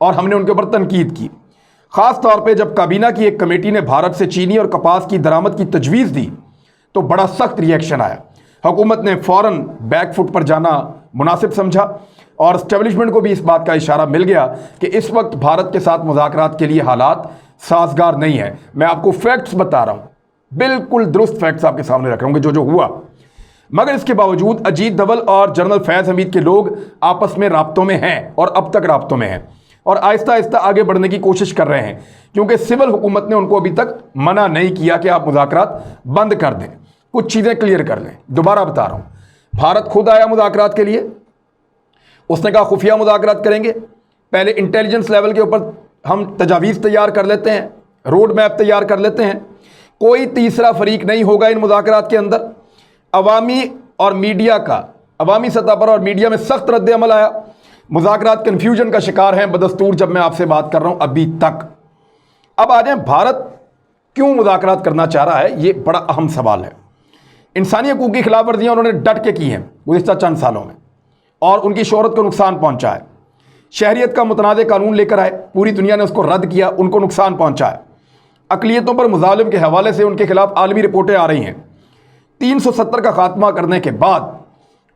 اور ہم نے ان کے اوپر تنقید کی، خاص طور پہ جب کابینہ کی ایک کمیٹی نے بھارت سے چینی اور کپاس کی درآمد کی تجویز دی تو بڑا سخت ری ایکشن آیا۔ حکومت نے فوراً بیک فٹ پر جانا مناسب سمجھا اور اسٹیبلشمنٹ کو بھی اس بات کا اشارہ مل گیا کہ اس وقت بھارت کے ساتھ مذاکرات کے لیے حالات سازگار نہیں ہیں۔ میں آپ کو فیکٹس بتا رہا ہوں، بالکل درست فیکٹس آپ کے سامنے رکھ رہا ہوں کہ جو ہوا، مگر اس کے باوجود اجیت دوول اور جنرل فیض حمید کے لوگ آپس میں رابطوں میں ہیں اور اب تک رابطوں میں ہیں اور آہستہ آہستہ آگے بڑھنے کی کوشش کر رہے ہیں، کیونکہ سول حکومت نے ان کو ابھی تک منع نہیں کیا کہ آپ مذاکرات بند کر دیں، کچھ چیزیں کلیئر کر لیں۔ دوبارہ بتا رہا ہوں، بھارت خود آیا مذاکرات کے لیے، اس نے کہا خفیہ مذاکرات کریں گے، پہلے انٹیلیجنس لیول کے اوپر ہم تجاویز تیار کر لیتے ہیں، روڈ میپ تیار کر لیتے ہیں، کوئی تیسرا فریق نہیں ہوگا ان مذاکرات کے اندر۔ عوامی اور میڈیا کا، عوامی سطح پر اور میڈیا میں سخت رد عمل آیا، مذاکرات کنفیوژن کا شکار ہیں بدستور جب میں آپ سے بات کر رہا ہوں ابھی تک۔ اب آ جائیں بھارت کیوں مذاکرات کرنا چاہ رہا ہے، یہ بڑا اہم سوال ہے۔ انسانی حقوق کی خلاف ورزیاں انہوں نے ڈٹ کے کی ہیں گزشتہ چند سالوں میں اور ان کی شہرت کو نقصان پہنچا ہے۔ شہریت کا متنازع قانون لے کر آئے، پوری دنیا نے اس کو رد کیا، ان کو نقصان پہنچا ہے۔ اقلیتوں پر مظالم کے حوالے سے ان کے خلاف عالمی رپورٹیں آ رہی ہیں۔ 370 کا خاتمہ کرنے کے بعد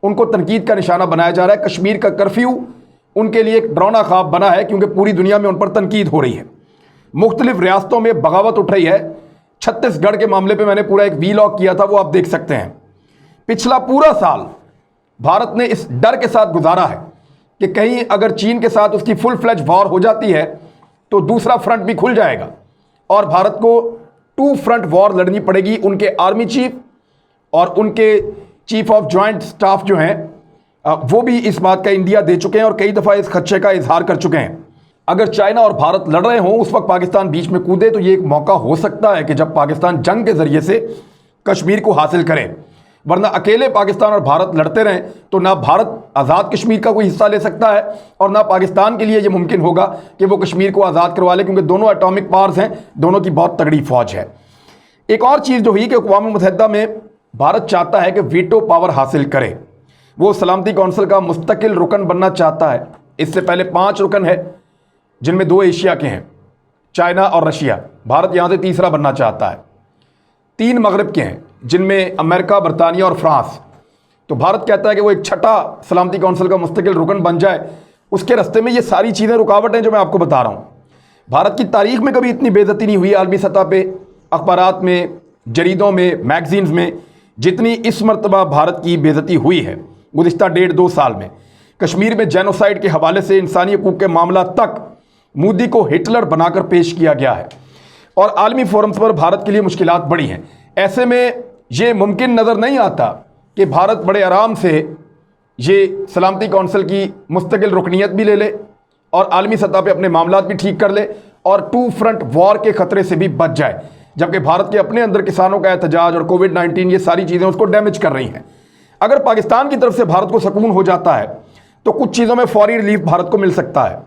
ان کو تنقید کا نشانہ بنایا جا رہا ہے۔ کشمیر کا کرفیو ان کے لیے ایک ڈراؤنا خواب بنا ہے کیونکہ پوری دنیا میں ان پر تنقید ہو رہی ہے۔ مختلف ریاستوں میں بغاوت اٹھ رہی ہے۔ چھتیس گڑھ کے معاملے پہ میں نے پورا ایک ویلاگ کیا تھا، وہ آپ دیکھ سکتے ہیں۔ پچھلا پورا سال بھارت نے اس ڈر کے ساتھ گزارا ہے کہ کہیں اگر چین کے ساتھ اس کی فل فلیج وار ہو جاتی ہے تو دوسرا فرنٹ بھی کھل جائے گا اور بھارت کو 2 فرنٹ وار لڑنی پڑے گی۔ ان کے آرمی چیف اور ان کے چیف آف جوائنٹ سٹاف جو ہیں وہ بھی اس بات کا انڈیا دے چکے ہیں اور کئی دفعہ اس خدشے کا اظہار کر چکے ہیں۔ اگر چائنا اور بھارت لڑ رہے ہوں اس وقت پاکستان بیچ میں کودے تو یہ ایک موقع ہو سکتا ہے کہ جب پاکستان جنگ کے ذریعے سے کشمیر کو حاصل کرے، ورنہ اکیلے پاکستان اور بھارت لڑتے رہیں تو نہ بھارت آزاد کشمیر کا کوئی حصہ لے سکتا ہے اور نہ پاکستان کے لیے یہ ممکن ہوگا کہ وہ کشمیر کو آزاد کروا لے، کیونکہ دونوں ایٹامک پاورز ہیں، دونوں کی بہت تگڑی فوج ہے۔ ایک اور چیز جو ہوئی کہ اقوام متحدہ میں بھارت چاہتا ہے کہ ویٹو پاور حاصل کرے، وہ سلامتی کونسل کا مستقل رکن بننا چاہتا ہے۔ اس سے پہلے 5 رکن ہے جن میں 2 ایشیا کے ہیں، چائنا اور رشیا، بھارت یہاں سے تیسرا بننا چاہتا ہے۔ 3 مغرب کے ہیں جن میں امریکہ، برطانیہ اور فرانس۔ تو بھارت کہتا ہے کہ وہ ایک چھٹا سلامتی کونسل کا مستقل رکن بن جائے۔ اس کے راستے میں یہ ساری چیزیں رکاوٹ ہیں جو میں آپ کو بتا رہا ہوں۔ بھارت کی تاریخ میں کبھی اتنی بے عزتی نہیں ہوئی عالمی سطح پہ، اخبارات میں، جریدوں میں، میگزینز میں، جتنی اس مرتبہ بھارت کی بے عزتی ہوئی ہے گزشتہ 1.5-2 سال میں۔ کشمیر میں جینوسائیڈ کے حوالے سے انسانی حقوق کے معاملہ تک مودی کو ہٹلر بنا کر پیش کیا گیا ہے اور عالمی فورمز پر بھارت کے لیے مشکلات بڑی ہیں۔ ایسے میں یہ ممکن نظر نہیں آتا کہ بھارت بڑے آرام سے یہ سلامتی کونسل کی مستقل رکنیت بھی لے لے اور عالمی سطح پہ اپنے معاملات بھی ٹھیک کر لے اور 2 فرنٹ وار کے خطرے سے بھی بچ جائے، جبکہ بھارت کے اپنے اندر کسانوں کا احتجاج اور کووڈ-19 یہ ساری چیزیں اس کو ڈیمیج کر رہی ہیں۔ اگر پاکستان کی طرف سے بھارت کو سکون ہو جاتا ہے تو کچھ چیزوں میں فوری ریلیف بھارت کو مل سکتا ہے،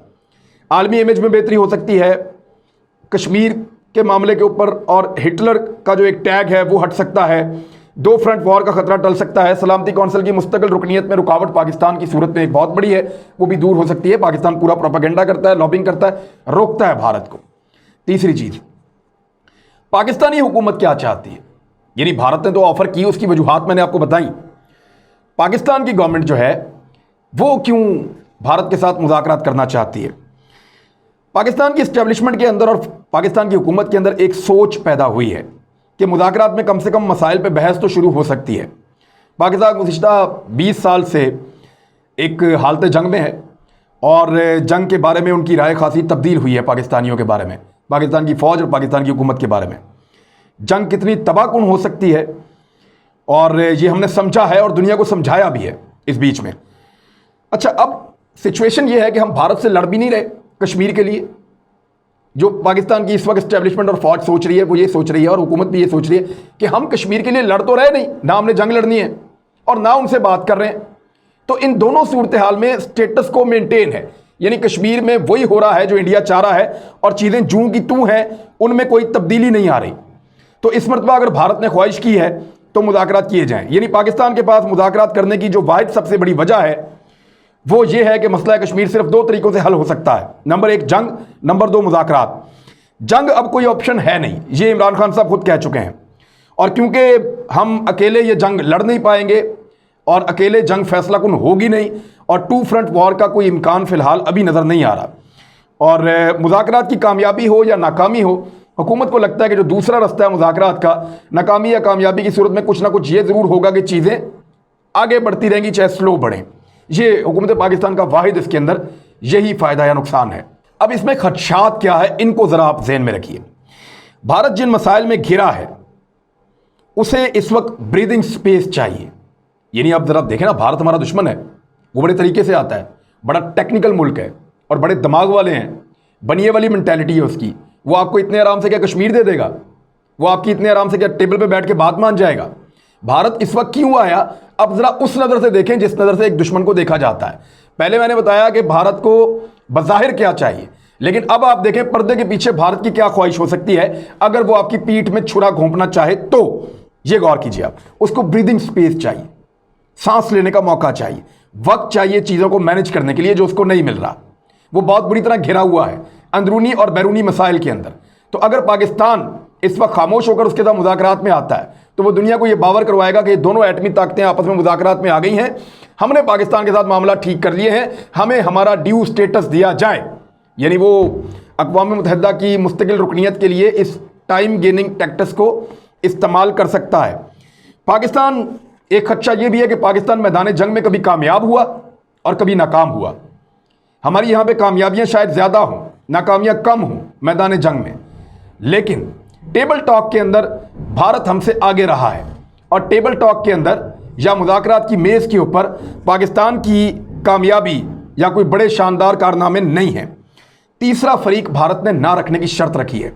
عالمی امیج میں بہتری ہو سکتی ہے، کشمیر کے معاملے کے اوپر اور ہٹلر کا جو ایک ٹیگ ہے وہ ہٹ سکتا ہے، 2 فرنٹ وار کا خطرہ ٹل سکتا ہے، سلامتی کونسل کی مستقل رکنیت میں رکاوٹ پاکستان کی صورت میں ایک بہت بڑی ہے، وہ بھی دور ہو سکتی ہے۔ پاکستان پورا پروپیگنڈا کرتا ہے، لابنگ کرتا ہے، روکتا ہے بھارت کو۔ تیسری چیز، پاکستانی حکومت کیا چاہتی ہے؟ یعنی بھارت نے تو آفر کی، اس کی وجوہات میں نے آپ کو بتائیں۔ پاکستان کی گورنمنٹ جو ہے وہ کیوں بھارت کے ساتھ مذاکرات کرنا چاہتی ہے؟ پاکستان کی اسٹیبلشمنٹ کے اندر اور پاکستان کی حکومت کے اندر ایک سوچ پیدا ہوئی ہے کہ مذاکرات میں کم سے کم مسائل پہ بحث تو شروع ہو سکتی ہے۔ پاکستان گزشتہ 20 سال سے ایک حالت جنگ میں ہے اور جنگ کے بارے میں ان کی رائے خاصی تبدیل ہوئی ہے پاکستانیوں کے بارے میں، پاکستان کی فوج اور پاکستان کی حکومت کے بارے میں۔ جنگ کتنی تباہ کن ہو سکتی ہے اور یہ ہم نے سمجھا ہے اور دنیا کو سمجھایا بھی ہے اس بیچ میں۔ اچھا، اب سچویشن یہ ہے کہ ہم بھارت سے لڑ بھی نہیں رہے کشمیر کے لیے۔ جو پاکستان کی اس وقت اسٹیبلشمنٹ اور فوج سوچ رہی ہے وہ یہ سوچ رہی ہے اور حکومت بھی یہ سوچ رہی ہے کہ ہم کشمیر کے لیے لڑ تو رہے نہیں، نہ ہم نے جنگ لڑنی ہے اور نہ ان سے بات کر رہے ہیں۔ تو ان دونوں صورتحال میں سٹیٹس کو مینٹین ہے، یعنی کشمیر میں وہی ہو رہا ہے جو انڈیا چاہ رہا ہے اور چیزیں جوں کی توں ہیں، ان میں کوئی تبدیلی نہیں آ رہی۔ تو اس مرتبہ اگر بھارت نے خواہش کی ہے تو مذاکرات کیے جائیں، یعنی پاکستان کے پاس مذاکرات کرنے کی جو واحد سب سے بڑی وجہ ہے وہ یہ ہے کہ مسئلہ کشمیر صرف دو طریقوں سے حل ہو سکتا ہے، نمبر ایک جنگ، نمبر دو مذاکرات۔ جنگ اب کوئی آپشن ہے نہیں، یہ عمران خان صاحب خود کہہ چکے ہیں، اور کیونکہ ہم اکیلے یہ جنگ لڑ نہیں پائیں گے اور اکیلے جنگ فیصلہ کن ہوگی نہیں، اور ٹو فرنٹ وار کا کوئی امکان فی الحال ابھی نظر نہیں آ رہا، اور مذاکرات کی کامیابی ہو یا ناکامی ہو، حکومت کو لگتا ہے کہ جو دوسرا رستہ ہے مذاکرات کا، ناکامی یا کامیابی کی صورت میں کچھ نہ کچھ یہ ضرور ہوگا کہ چیزیں آگے بڑھتی رہیں گی چاہے سلو بڑھیں۔ یہ حکومت پاکستان کا واحد اس کے اندر یہی فائدہ یا نقصان ہے۔ اب اس میں خدشات کیا ہے، ان کو ذرا آپ ذہن میں رکھیے۔ بھارت جن مسائل میں گھرا ہے اسے اس وقت بریدنگ سپیس چاہیے، یعنی آپ ذرا دیکھیں نا، بھارت ہمارا دشمن ہے، وہ بڑے طریقے سے آتا ہے، بڑا ٹیکنیکل ملک ہے اور بڑے دماغ والے ہیں، بنیے والی مینٹیلٹی ہے اس کی، وہ آپ کو اتنے آرام سے کیا کشمیر دے دے گا، وہ آپ کی اتنے آرام سے کیا ٹیبل پہ بیٹھ کے بات مان جائے گا۔ بھارت اس وقت کیوں آیا، اب ذرا اس نظر سے دیکھیں جس نظر سے ایک دشمن کو دیکھا جاتا ہے۔ پہلے میں نے بتایا کہ بھارت کو بظاہر کیا چاہیے، لیکن اب آپ دیکھیں پردے کے پیچھے بھارت کی کیا خواہش ہو سکتی ہے اگر وہ آپ کی پیٹھ میں چھرا گھونپنا چاہے تو۔ یہ غور کیجیے، آپ اس کو بریدنگ سپیس چاہیے، سانس لینے کا موقع چاہیے، وقت چاہیے چیزوں کو مینج کرنے کے لیے جو اس کو نہیں مل رہا۔ وہ بہت بری طرح گھرا ہوا ہے اندرونی اور بیرونی مسائل کے اندر۔ تو اگر پاکستان اس وقت خاموش ہو کر اس کے ساتھ مذاکرات میں آتا ہے تو وہ دنیا کو یہ باور کروائے گا کہ یہ دونوں ایٹمی طاقتیں آپس میں مذاکرات میں آ گئی ہیں، ہم نے پاکستان کے ساتھ معاملہ ٹھیک کر لیے ہیں، ہمیں ہمارا ڈیو سٹیٹس دیا جائے۔ یعنی وہ اقوام متحدہ کی مستقل رکنیت کے لیے اس ٹائم گیننگ ٹیکٹس کو استعمال کر سکتا ہے۔ پاکستان ایک خدشہ یہ بھی ہے کہ پاکستان میدان جنگ میں کبھی کامیاب ہوا اور کبھی ناکام ہوا۔ ہماری یہاں پہ کامیابیاں شاید زیادہ ہوں، ناکامیاں کم ہوں میدان جنگ میں، لیکن ٹیبل ٹاک کے اندر بھارت ہم سے آگے رہا ہے، اور ٹیبل ٹاک کے اندر یا مذاکرات کی میز کے اوپر پاکستان کی کامیابی یا کوئی بڑے شاندار کارنامے نہیں ہیں۔ تیسرا فریق بھارت نے نہ رکھنے کی شرط رکھی ہے۔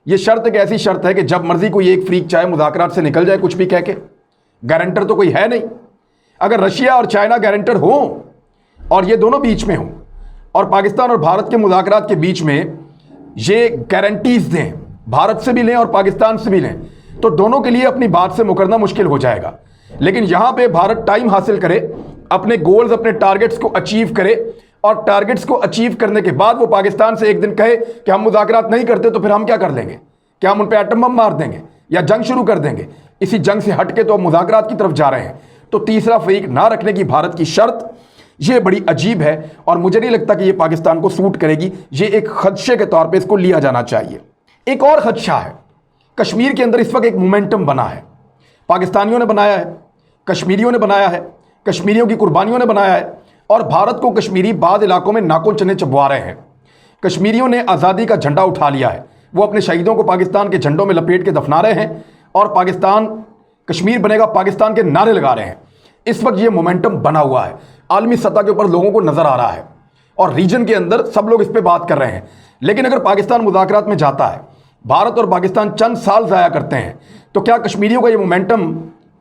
یہ شرط ایک ایسی شرط ہے کہ جب مرضی کوئی ایک فریق چاہے مذاکرات سے نکل جائے کچھ بھی کہہ کے، گارنٹر تو کوئی ہے نہیں۔ اگر رشیا اور چائنا گارنٹر ہوں اور یہ دونوں بیچ میں ہوں اور پاکستان اور بھارت کے مذاکرات کے بیچ میں یہ گارنٹیز دیں، بھارت سے بھی لیں اور پاکستان سے بھی لیں، تو دونوں کے لیے اپنی بات سے مکرنا مشکل ہو جائے گا۔ لیکن یہاں پہ بھارت ٹائم حاصل کرے، اپنے گولز اپنے ٹارگٹس کو اچیو کرے، اور ٹارگٹس کو اچیو کرنے کے بعد وہ پاکستان سے ایک دن کہے کہ ہم مذاکرات نہیں کرتے تو پھر ہم کیا کر لیں گے؟ کیا ہم ان پہ ایٹم بم مار دیں گے یا جنگ شروع کر دیں گے؟ اسی جنگ سے ہٹ کے تو ہم مذاکرات کی طرف جا رہے ہیں۔ تو تیسرا فریق نہ رکھنے کی بھارت کی شرط یہ بڑی عجیب ہے، اور مجھے نہیں لگتا کہ یہ پاکستان کو سوٹ کرے گی۔ یہ ایک خدشے کے طور پہ اس کو لیا جانا چاہیے۔ ایک اور خدشہ ہے، کشمیر کے اندر اس وقت ایک مومنٹم بنا ہے، پاکستانیوں نے بنایا ہے، کشمیریوں نے بنایا ہے، کشمیریوں کی قربانیوں نے بنایا ہے، اور بھارت کو کشمیری بعض علاقوں میں ناکن چنے چبوا رہے ہیں۔ کشمیریوں نے آزادی کا جھنڈا اٹھا لیا ہے، وہ اپنے شہیدوں کو پاکستان کے جھنڈوں میں لپیٹ کے دفنا رہے ہیں، اور پاکستان کشمیر بنے گا پاکستان کے نعرے لگا رہے ہیں۔ اس وقت یہ مومنٹم بنا ہوا ہے، عالمی سطح کے اوپر لوگوں کو نظر آ رہا ہے، اور ریجن کے اندر سب لوگ اس پہ بات کر رہے ہیں۔ لیکن اگر پاکستان مذاکرات میں جاتا ہے، بھارت اور پاکستان چند سال ضائع کرتے ہیں، تو کیا کشمیریوں کا یہ مومنٹم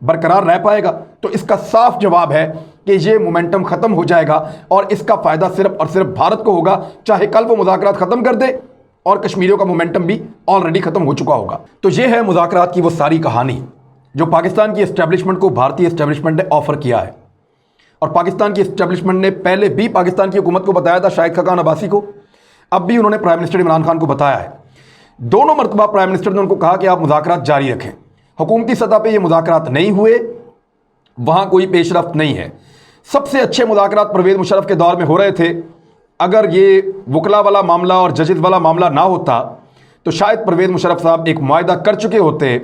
برقرار رہ پائے گا؟ تو اس کا صاف جواب ہے کہ یہ مومنٹم ختم ہو جائے گا، اور اس کا فائدہ صرف اور صرف بھارت کو ہوگا، چاہے کل وہ مذاکرات ختم کر دے اور کشمیریوں کا مومنٹم بھی آلریڈی ختم ہو چکا ہوگا۔ تو یہ ہے مذاکرات کی وہ ساری کہانی جو پاکستان کی اسٹیبلشمنٹ کو بھارتی اسٹیبلشمنٹ نے آفر کیا ہے، اور پاکستان کی اسٹیبلشمنٹ نے پہلے بھی پاکستان کی حکومت کو بتایا تھا، شاہد خاقان عباسی کو، اب بھی انہوں نے پرائم منسٹر عمران خان کو بتایا ہے۔ دونوں مرتبہ پرائم منسٹر نے ان کو کہا کہ آپ مذاکرات جاری رکھیں۔ حکومتی سطح پہ یہ مذاکرات نہیں ہوئے، وہاں کوئی پیش رفت نہیں ہے۔ سب سے اچھے مذاکرات پرویز مشرف کے دور میں ہو رہے تھے۔ اگر یہ وکلا والا معاملہ اور ججز والا معاملہ نہ ہوتا تو شاید پرویز مشرف صاحب ایک معاہدہ کر چکے ہوتے،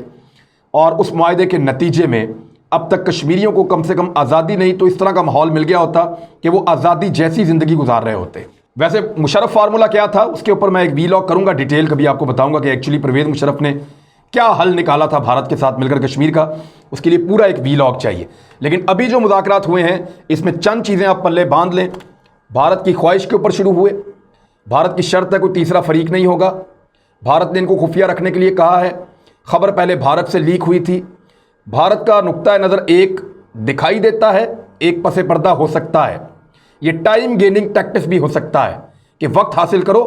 اور اس معاہدے کے نتیجے میں اب تک کشمیریوں کو کم سے کم آزادی نہیں تو اس طرح کا ماحول مل گیا ہوتا کہ وہ آزادی جیسی زندگی گزار رہے ہوتے۔ ویسے مشرف فارمولا کیا تھا اس کے اوپر میں ایک ویلاگ کروں گا، ڈیٹیل کبھی آپ کو بتاؤں گا کہ ایکچولی پرویز مشرف نے کیا حل نکالا تھا بھارت کے ساتھ مل کر کشمیر کا، اس کے لیے پورا ایک ویلاگ چاہیے۔ لیکن ابھی جو مذاکرات ہوئے ہیں اس میں چند چیزیں آپ پلے باندھ لیں۔ بھارت کی خواہش کے اوپر شروع ہوئے، بھارت کی شرط ہے کوئی تیسرا فریق نہیں ہوگا، بھارت نے ان کو خفیہ رکھنے کے لیے کہا ہے، خبر پہلے بھارت سے لیک ہوئی تھی، بھارت کا نقطہ نظر ایک دکھائی دیتا ہے، ایک پس پردہ ہو سکتا ہے، یہ ٹائم گیننگ ٹیکٹس بھی ہو سکتا ہے کہ وقت حاصل کرو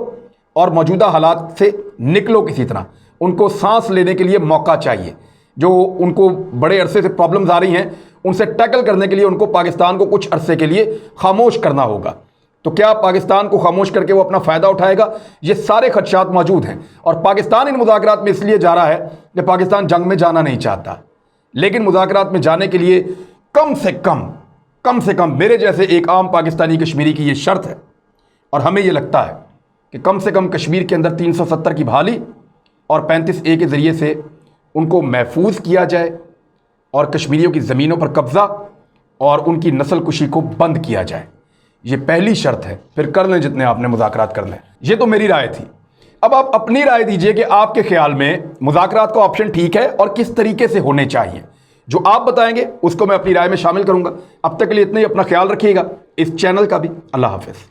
اور موجودہ حالات سے نکلو کسی طرح، ان کو سانس لینے کے لیے موقع چاہیے۔ جو ان کو بڑے عرصے سے پرابلمز آ رہی ہیں ان سے ٹیکل کرنے کے لیے ان کو پاکستان کو کچھ عرصے کے لیے خاموش کرنا ہوگا۔ تو کیا پاکستان کو خاموش کر کے وہ اپنا فائدہ اٹھائے گا؟ یہ سارے خدشات موجود ہیں، اور پاکستان ان مذاکرات میں اس لیے جا رہا ہے کہ پاکستان جنگ میں جانا نہیں چاہتا، لیکن مذاکرات میں جانے کے لیے کم سے کم میرے جیسے ایک عام پاکستانی کشمیری کی یہ شرط ہے، اور ہمیں یہ لگتا ہے کہ کم سے کم کشمیر کے اندر 370 کی بحالی اور 35A کے ذریعے سے ان کو محفوظ کیا جائے، اور کشمیریوں کی زمینوں پر قبضہ اور ان کی نسل کشی کو بند کیا جائے۔ یہ پہلی شرط ہے، پھر کر لیں جتنے آپ نے مذاکرات کرنے۔ یہ تو میری رائے تھی، اب آپ اپنی رائے دیجئے کہ آپ کے خیال میں مذاکرات کا آپشن ٹھیک ہے اور کس طریقے سے ہونے چاہیے۔ جو آپ بتائیں گے اس کو میں اپنی رائے میں شامل کروں گا۔ اب تک کے لیے اتنا ہی، اپنا خیال رکھیے گا، اس چینل کا بھی۔ اللہ حافظ۔